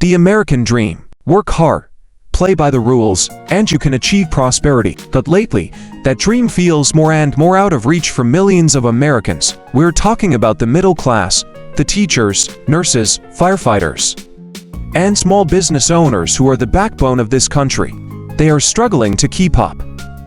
The American dream. Work hard, play by the rules, and you can achieve prosperity. But lately, that dream feels more and more out of reach for millions of Americans. We're talking about the middle class, the teachers, nurses, firefighters, and small business owners who are the backbone of this country. They are struggling to keep up.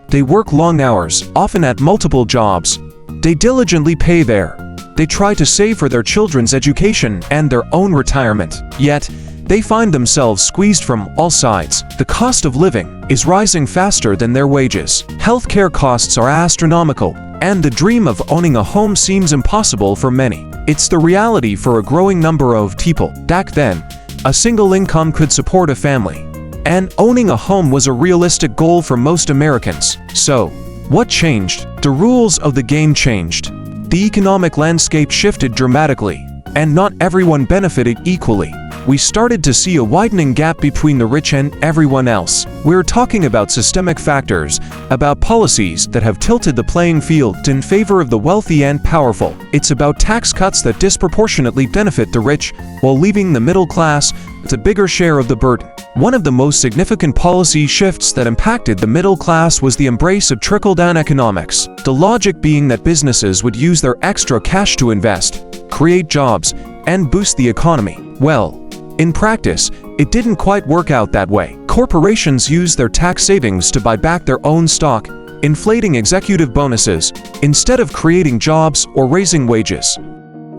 They work long hours, often at multiple jobs. They diligently pay they try to save for their children's education and their own retirement. Yet, they find themselves squeezed from all sides. The cost of living is rising faster than their wages. Healthcare costs are astronomical, and the dream of owning a home seems impossible for many. It's the reality for a growing number of people. Back then, a single income could support a family, and owning a home was a realistic goal for most Americans. So, what changed? The rules of the game changed. The economic landscape shifted dramatically, and not everyone benefited equally. We started to see a widening gap between the rich and everyone else. We're talking about systemic factors, about policies that have tilted the playing field in favor of the wealthy and powerful. It's about tax cuts that disproportionately benefit the rich, while leaving the middle class with a bigger share of the burden. One of the most significant policy shifts that impacted the middle class was the embrace of trickle-down economics. The logic being that businesses would use their extra cash to invest, create jobs, and boost the economy. Well, in practice, it didn't quite work out that way. Corporations used their tax savings to buy back their own stock, inflating executive bonuses, instead of creating jobs or raising wages.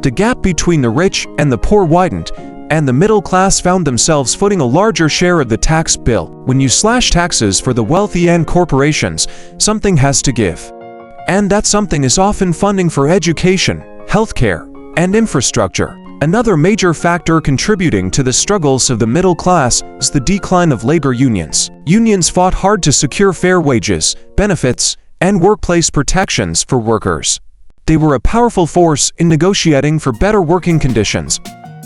The gap between the rich and the poor widened, and the middle class found themselves footing a larger share of the tax bill. When you slash taxes for the wealthy and corporations, something has to give. And that something is often funding for education, healthcare, and infrastructure. Another major factor contributing to the struggles of the middle class is the decline of labor unions. Unions fought hard to secure fair wages, benefits, and workplace protections for workers. They were a powerful force in negotiating for better working conditions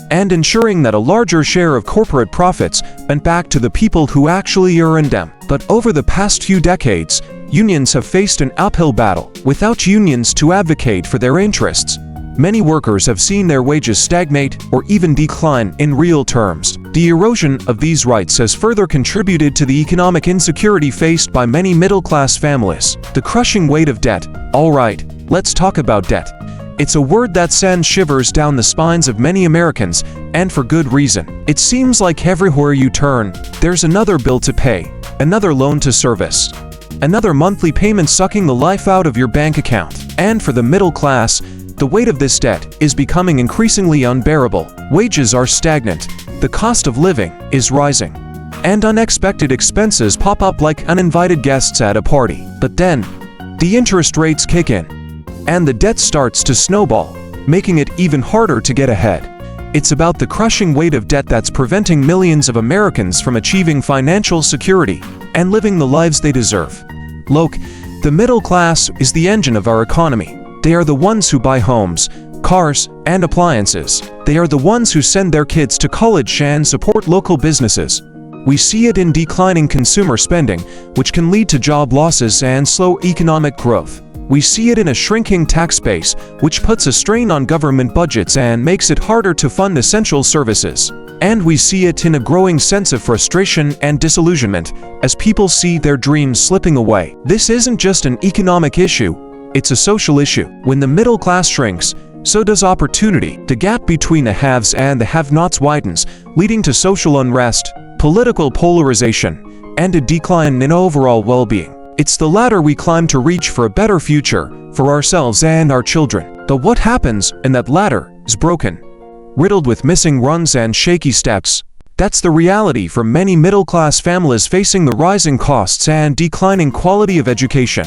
and ensuring that a larger share of corporate profits went back to the people who actually earned them. But over the past few decades, unions have faced an uphill battle. Without unions to advocate for their interests, many workers have seen their wages stagnate or even decline in real terms. The erosion of these rights has further contributed to the economic insecurity faced by many middle-class families. The crushing weight of debt. All right, let's talk about debt. It's a word that sends shivers down the spines of many Americans, and for good reason. It seems like everywhere you turn, there's another bill to pay, another loan to service, another monthly payment sucking the life out of your bank account. And for the middle class, the weight of this debt is becoming increasingly unbearable. Wages are stagnant, the cost of living is rising, and unexpected expenses pop up like uninvited guests at a party. But then, the interest rates kick in, and the debt starts to snowball, making it even harder to get ahead. It's about the crushing weight of debt that's preventing millions of Americans from achieving financial security and living the lives they deserve. Look, the middle class is the engine of our economy. They are the ones who buy homes, cars, and appliances. They are the ones who send their kids to college and support local businesses. We see it in declining consumer spending, which can lead to job losses and slow economic growth. We see it in a shrinking tax base, which puts a strain on government budgets and makes it harder to fund essential services. And we see it in a growing sense of frustration and disillusionment as people see their dreams slipping away. This isn't just an economic issue. It's a social issue. When the middle class shrinks, so does opportunity. The gap between the haves and the have-nots widens, leading to social unrest, political polarization, and a decline in overall well-being. It's the ladder we climb to reach for a better future for ourselves and our children. But what happens when that ladder is broken, riddled with missing runs and shaky steps? That's the reality for many middle-class families facing the rising costs and declining quality of education.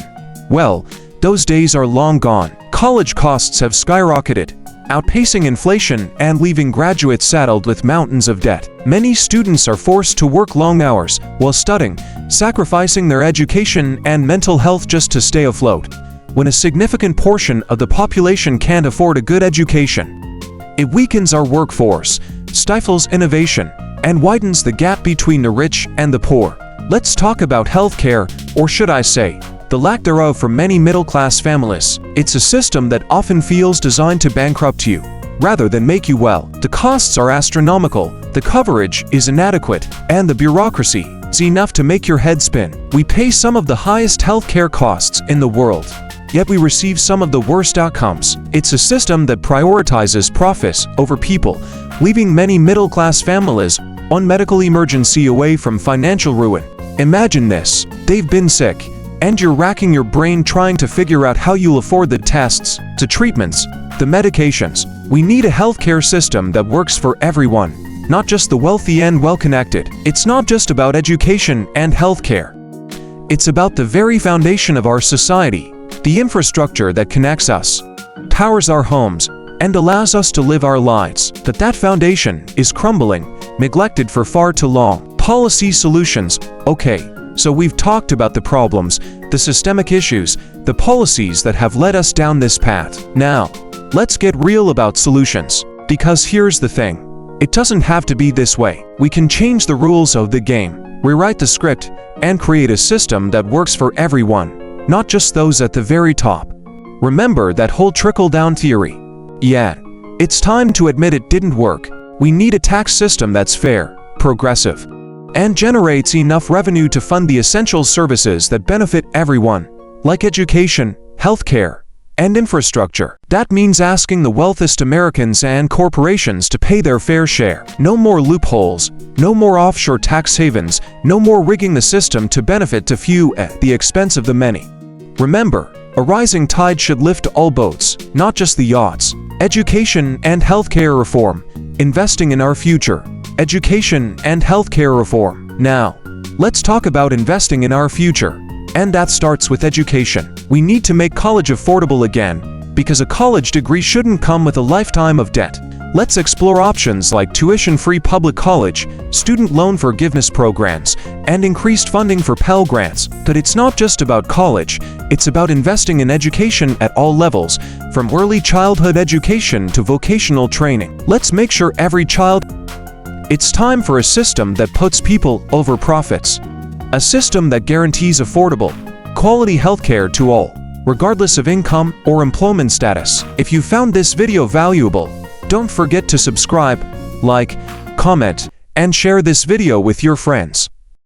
Well, those days are long gone. College costs have skyrocketed, outpacing inflation and leaving graduates saddled with mountains of debt. Many students are forced to work long hours while studying, sacrificing their education and mental health just to stay afloat. When a significant portion of the population can't afford a good education, it weakens our workforce, stifles innovation, and widens the gap between the rich and the poor. Let's talk about healthcare, or should I say, the lack thereof for many middle-class families. It's a system that often feels designed to bankrupt you. rather than make you well. The costs are astronomical, the coverage is inadequate, and the bureaucracy is enough to make your head spin. We pay some of the highest healthcare costs in the world, yet we receive some of the worst outcomes. It's a system that prioritizes profits over people, leaving many middle-class families one medical emergency away from financial ruin. Imagine this: they've been sick, and you're racking your brain trying to figure out how you'll afford the tests, the treatments, the medications. We need a healthcare system that works for everyone, not just the wealthy and well-connected. It's not just about education and healthcare. It's about the very foundation of our society, the infrastructure that connects us, powers our homes, and allows us to live our lives. But that foundation is crumbling, neglected for far too long. Policy solutions. Okay, so we've talked about the problems, the systemic issues, the policies that have led us down this path. Now, let's get real about solutions. Because here's the thing. It doesn't have to be this way. We can change the rules of the game, rewrite the script, and create a system that works for everyone, not just those at the very top. Remember that whole trickle-down theory. Yeah, it's time to admit it didn't work. We need a tax system that's fair, progressive, and generates enough revenue to fund the essential services that benefit everyone, like education, healthcare, and infrastructure. That means asking the wealthiest Americans and corporations to pay their fair share. No more loopholes, no more offshore tax havens, no more rigging the system to benefit a few at the expense of the many. Remember, a rising tide should lift all boats, not just the yachts. Education and healthcare reform. Investing in our future. Education and healthcare reform. Now, let's talk about investing in our future. And that starts with education. We need to make college affordable again, because a college degree shouldn't come with a lifetime of debt. Let's explore options like tuition-free public college, student loan forgiveness programs, and increased funding for Pell Grants. But it's not just about college, it's about investing in education at all levels, from early childhood education to vocational training. Let's make sure every child... It's time for a system that puts people over profits. A system that guarantees affordable, quality healthcare to all, regardless of income or employment status. If you found this video valuable, don't forget to subscribe, like, comment, and share this video with your friends.